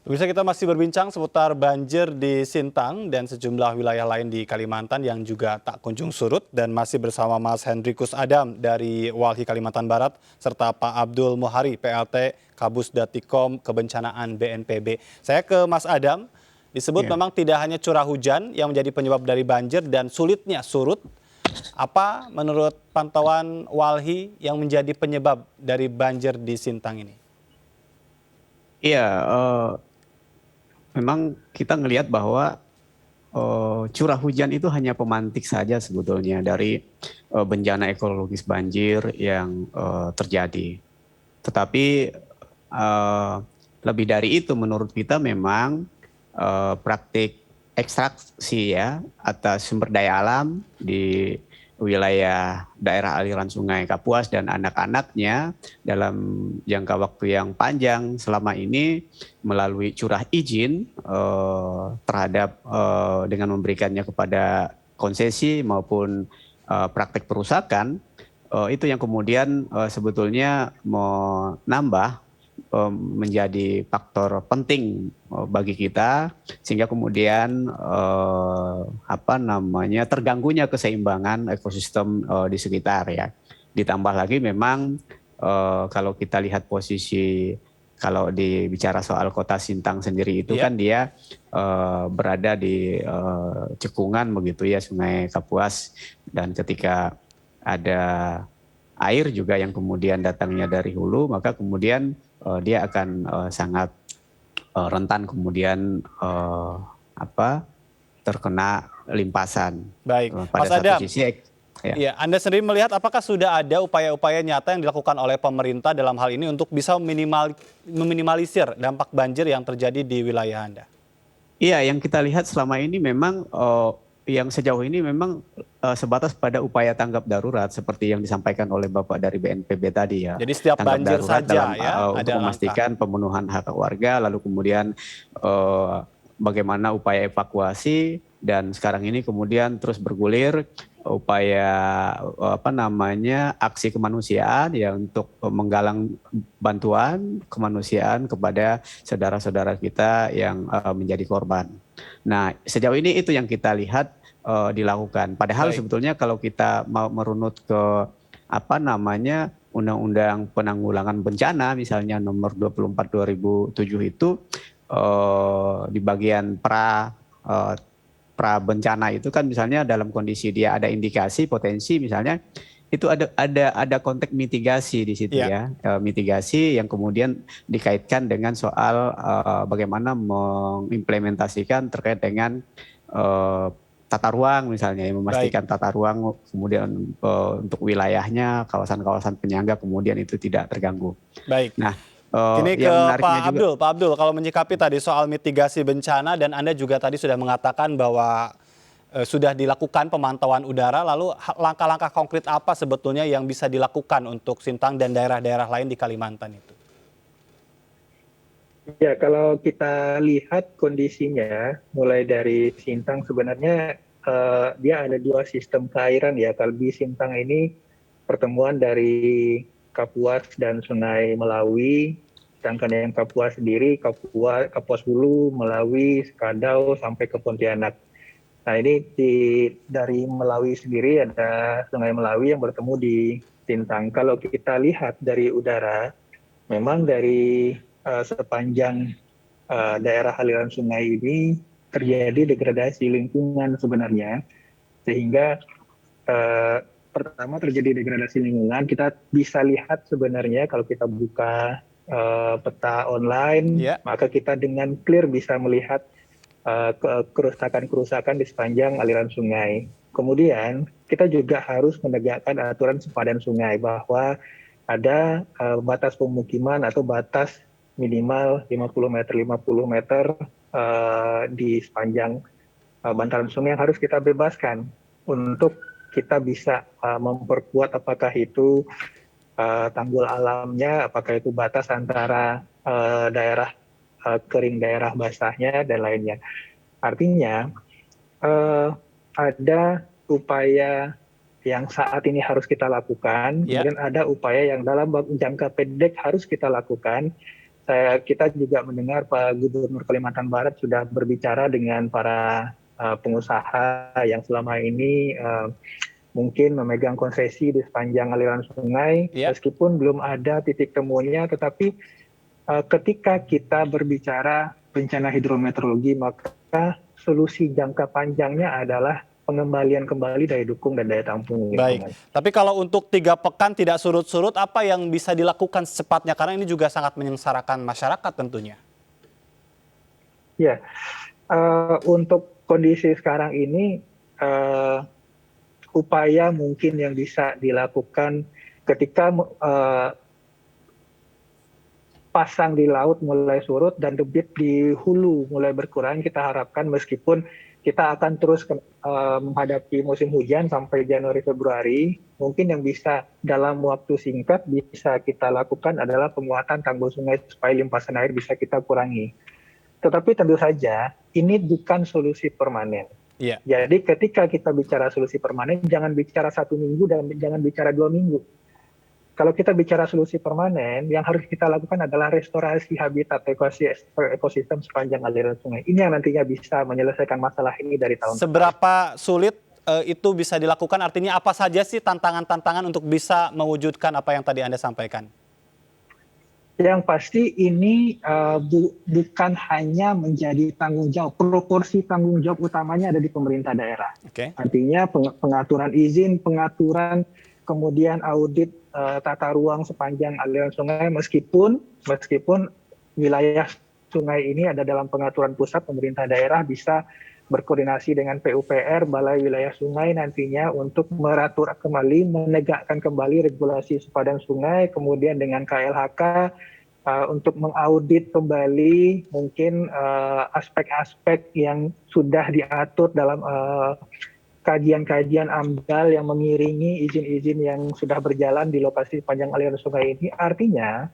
Bisa kita masih berbincang seputar banjir di Sintang dan sejumlah wilayah lain di Kalimantan yang juga tak kunjung surut dan masih bersama Mas Hendrikus Adam dari Walhi Kalimantan Barat serta Pak Abdul Muhari PLT Kabus Datikom Kebencanaan BNPB. Saya ke Mas Adam, disebut Ya, memang tidak hanya curah hujan yang menjadi penyebab dari banjir dan sulitnya surut. Apa menurut pantauan Walhi yang menjadi penyebab dari banjir di Sintang ini? iya, memang kita ngelihat bahwa curah hujan itu hanya pemantik saja sebetulnya dari bencana ekologis banjir yang terjadi. Tetapi eh, lebih dari itu menurut kita memang praktik ekstraksi ya atas sumber daya alam di wilayah daerah aliran Sungai Kapuas dan anak-anaknya dalam jangka waktu yang panjang selama ini melalui curah izin terhadap dengan memberikannya kepada konsesi maupun praktek perusakan itu yang kemudian sebetulnya menambah menjadi faktor penting bagi kita sehingga kemudian apa namanya terganggunya keseimbangan ekosistem di sekitar ya. Ditambah lagi memang kalau kita lihat posisi kalau dibicara soal kota Sintang sendiri itu Iya. kan dia berada di cekungan begitu ya Sungai Kapuas dan ketika ada air juga yang kemudian datangnya dari hulu maka kemudian dia akan sangat rentan kemudian apa terkena limpasan Baik, pada Mas satu Adam. sisi ya. Iya, Anda sendiri melihat apakah sudah ada upaya-upaya nyata yang dilakukan oleh pemerintah dalam hal ini untuk bisa meminimalisir dampak banjir yang terjadi di wilayah Anda? Iya, yang kita lihat selama ini memang yang sejauh ini memang sebatas pada upaya tanggap darurat seperti yang disampaikan oleh Bapak dari BNPB tadi ya. Jadi setiap Tanggap banjir darurat saja dalam ya untuk ada langkah. memastikan pemenuhan hak warga, lalu kemudian eh, bagaimana upaya evakuasi dan sekarang ini kemudian terus bergulir upaya apa namanya aksi kemanusiaan ya untuk menggalang bantuan kemanusiaan kepada saudara-saudara kita yang menjadi korban. Nah, sejauh ini itu yang kita lihat dilakukan. Padahal Baik. sebetulnya kalau kita mau merunut ke apa namanya Undang-Undang Penanggulangan Bencana misalnya nomor 24 2007 itu di bagian eh, pra bencana itu kan misalnya dalam kondisi dia ada indikasi potensi misalnya itu ada konteks mitigasi di situ Iya, ya. Mitigasi yang kemudian dikaitkan dengan soal bagaimana mengimplementasikan terkait dengan eh, tata ruang misalnya ya, baik. memastikan tata ruang kemudian untuk wilayahnya kawasan-kawasan penyangga kemudian itu tidak terganggu. Baik. Nah, Ini ke yang menariknya Pak juga Abdul. Pak Abdul, kalau menyikapi tadi soal mitigasi bencana dan Anda juga tadi sudah mengatakan bahwa sudah dilakukan pemantauan udara, lalu langkah-langkah konkret apa sebetulnya yang bisa dilakukan untuk Sintang dan daerah-daerah lain di Kalimantan itu? Ya, kalau kita lihat kondisinya, mulai dari Sintang sebenarnya dia ada dua sistem perairan ya. Kalau di Sintang ini pertemuan dari Kapuas dan Sungai Melawi, sedangkan yang Kapuas sendiri, Kapuas Hulu, Melawi, Sekadau, sampai ke Pontianak. Nah ini dari Melawi sendiri ada Sungai Melawi yang bertemu di Sintang. Kalau kita lihat dari udara, memang dari sepanjang daerah aliran sungai ini terjadi degradasi lingkungan sebenarnya, sehingga pertama terjadi degradasi lingkungan. Kita bisa lihat sebenarnya kalau kita buka peta online, Ya, maka kita dengan clear bisa melihat kerusakan-kerusakan di sepanjang aliran sungai. Kemudian kita juga harus menegakkan aturan sepadan sungai bahwa ada batas pemukiman atau batas minimal 50 meter di sepanjang bantaran sungai yang harus kita bebaskan untuk kita bisa memperkuat apakah itu tanggul alamnya, apakah itu batas antara daerah kering, daerah basahnya, dan lainnya. Artinya ada upaya yang saat ini harus kita lakukan, ya, kemudian ada upaya yang dalam jangka pendek harus kita lakukan. kita juga mendengar Pak Gubernur Kalimantan Barat sudah berbicara dengan para pengusaha yang selama ini mungkin memegang konsesi di sepanjang aliran sungai, meskipun belum ada titik temunya, tetapi ketika kita berbicara bencana hidrometeorologi, maka solusi jangka panjangnya adalah pengembalian kembali daya dukung dan daya tampung lingkungan. Baik, tapi kalau untuk 3 pekan tidak surut-surut, apa yang bisa dilakukan secepatnya? Karena ini juga sangat menyengsarakan masyarakat tentunya. Ya, untuk kondisi sekarang ini, upaya mungkin yang bisa dilakukan ketika pasang di laut mulai surut dan debit di hulu mulai berkurang, kita harapkan meskipun kita akan terus menghadapi musim hujan sampai Januari Februari, mungkin yang bisa dalam waktu singkat bisa kita lakukan adalah penguatan tanggul sungai supaya limpasan air bisa kita kurangi. Tetapi tentu saja ini bukan solusi permanen. Jadi ketika kita bicara solusi permanen, jangan bicara 1 minggu dan jangan bicara 2 minggu. Kalau kita bicara solusi permanen, yang harus kita lakukan adalah restorasi habitat ekosistem sepanjang aliran sungai. Ini yang nantinya bisa menyelesaikan masalah ini dari tahun depan. Seberapa sulit itu bisa dilakukan? Artinya apa saja sih tantangan-tantangan untuk bisa mewujudkan apa yang tadi Anda sampaikan? Yang pasti ini bukan hanya menjadi tanggung jawab, proporsi tanggung jawab utamanya ada di pemerintah daerah. Artinya pengaturan izin, pengaturan, kemudian audit tata ruang sepanjang aliran sungai, meskipun wilayah sungai ini ada dalam pengaturan pusat, pemerintah daerah bisa berkoordinasi dengan PUPR, Balai Wilayah Sungai nantinya untuk meratur kembali, menegakkan kembali regulasi sepadan sungai, kemudian dengan KLHK untuk mengaudit kembali mungkin aspek-aspek yang sudah diatur dalam kajian-kajian AMDAL yang mengiringi izin-izin yang sudah berjalan di lokasi sepanjang aliran sungai ini. Artinya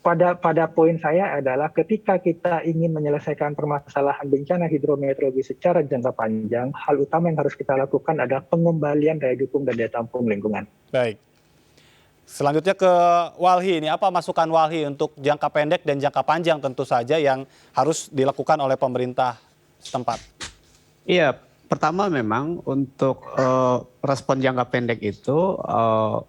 pada poin saya adalah ketika kita ingin menyelesaikan permasalahan bencana hidrometeorologi secara jangka panjang, hal utama yang harus kita lakukan adalah pengembalian daya dukung dan daya tampung lingkungan. Baik. Selanjutnya ke Walhi, ini apa masukan Walhi untuk jangka pendek dan jangka panjang tentu saja yang harus dilakukan oleh pemerintah setempat? Iya, pertama memang untuk respon jangka pendek itu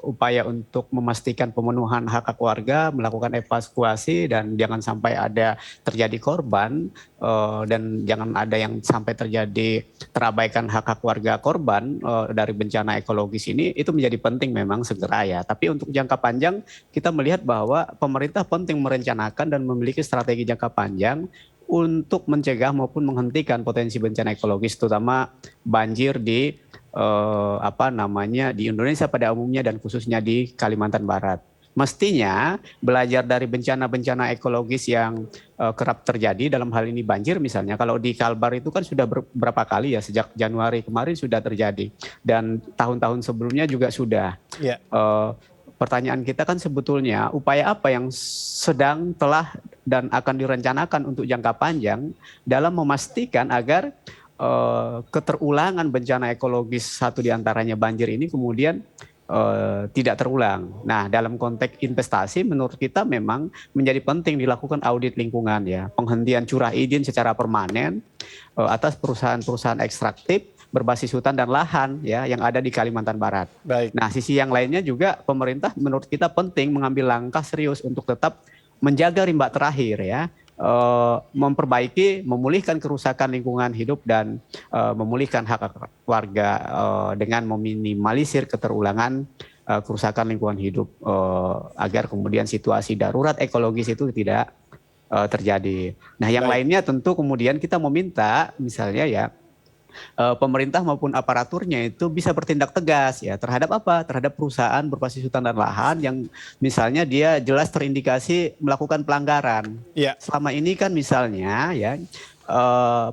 upaya untuk memastikan pemenuhan hak warga, melakukan evakuasi dan jangan sampai ada terjadi korban dan jangan ada yang sampai terjadi terabaikan hak warga korban dari bencana ekologis ini, itu menjadi penting memang segera ya. Tapi untuk jangka panjang kita melihat bahwa pemerintah penting merencanakan dan memiliki strategi jangka panjang untuk mencegah maupun menghentikan potensi bencana ekologis, terutama banjir di di Indonesia pada umumnya dan khususnya di Kalimantan Barat. Mestinya belajar dari bencana-bencana ekologis yang kerap terjadi, dalam hal ini banjir misalnya. Kalau di Kalbar itu kan sudah beberapa kali ya, sejak Januari kemarin sudah terjadi dan tahun-tahun sebelumnya juga sudah. Pertanyaan kita kan sebetulnya upaya apa yang sedang, telah, dan akan direncanakan untuk jangka panjang dalam memastikan agar keterulangan bencana ekologis satu diantaranya banjir ini kemudian tidak terulang. Nah, dalam konteks investasi menurut kita memang menjadi penting dilakukan audit lingkungan ya, penghentian curah izin secara permanen atas perusahaan-perusahaan ekstraktif berbasis hutan dan lahan ya yang ada di Kalimantan Barat. Baik. Nah, sisi yang lainnya juga pemerintah menurut kita penting mengambil langkah serius untuk tetap menjaga rimba terakhir ya, memulihkan kerusakan lingkungan hidup dan memulihkan hak warga dengan meminimalisir keterulangan kerusakan lingkungan hidup agar kemudian situasi darurat ekologis itu tidak terjadi. Nah, yang lainnya tentu kemudian kita meminta misalnya ya, pemerintah maupun aparaturnya itu bisa bertindak tegas ya terhadap apa? Terhadap perusahaan berbasis hutan dan lahan yang misalnya dia jelas terindikasi melakukan pelanggaran. Selama ini kan misalnya ya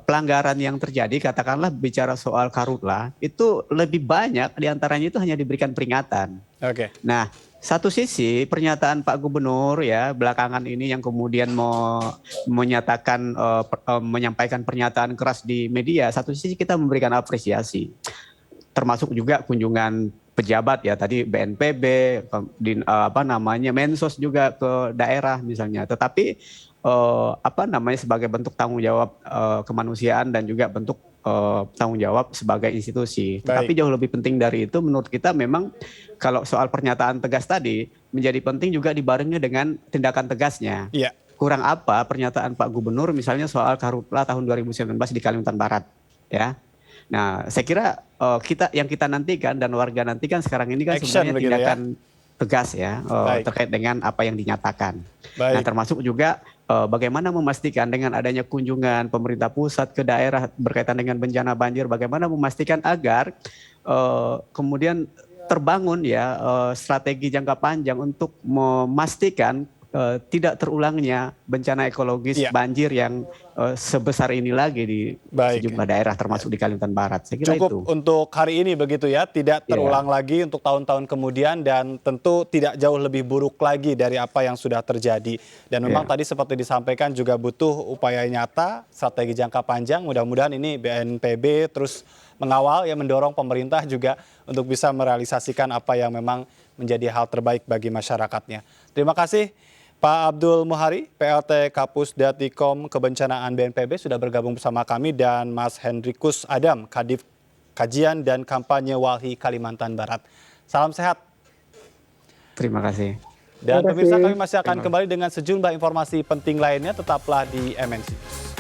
pelanggaran yang terjadi, katakanlah bicara soal karhutlah, itu lebih banyak diantaranya itu hanya diberikan peringatan. Nah, satu sisi pernyataan Pak Gubernur ya belakangan ini yang kemudian menyatakan menyampaikan pernyataan keras di media, satu sisi kita memberikan apresiasi, termasuk juga kunjungan pejabat ya tadi BNPB, Mensos juga ke daerah misalnya. Tetapi sebagai bentuk tanggung jawab kemanusiaan dan juga bentuk tanggung jawab sebagai institusi. Baik. Tapi jauh lebih penting dari itu menurut kita memang kalau soal pernyataan tegas tadi menjadi penting juga dibarengi dengan tindakan tegasnya. Iya. Kurang apa pernyataan Pak Gubernur misalnya soal Karhutla tahun 2019 di Kalimantan Barat, ya. Nah, saya kira yang kita nantikan dan warga nantikan sekarang ini kan Action sebenarnya begitu ya. tindakan tegas ya Baik. terkait dengan apa yang dinyatakan. Baik. Nah, termasuk juga bagaimana memastikan dengan adanya kunjungan pemerintah pusat ke daerah berkaitan dengan bencana banjir, bagaimana memastikan agar kemudian terbangun ya strategi jangka panjang untuk memastikan tidak terulangnya bencana ekologis Iya. banjir yang sebesar ini lagi di Baik. sejumlah daerah termasuk di Kalimantan Barat. Saya kira Cukup itu. untuk hari ini begitu ya, tidak terulang lagi untuk tahun-tahun kemudian dan tentu tidak jauh lebih buruk lagi dari apa yang sudah terjadi. Dan memang tadi seperti disampaikan juga butuh upaya nyata, strategi jangka panjang. Mudah-mudahan ini BNPB terus mengawal ya, mendorong pemerintah juga untuk bisa merealisasikan apa yang memang menjadi hal terbaik bagi masyarakatnya. Terima kasih Pak Abdul Muhari, PLT Kapus Datikom Kebencanaan BNPB sudah bergabung bersama kami, dan Mas Hendrikus Adam, Kadif Kajian dan Kampanye Walhi Kalimantan Barat. Salam sehat. Terima kasih. Dan Terima kasih. pemirsa, kami masih akan kembali dengan sejumlah informasi penting lainnya. Tetaplah di MNC.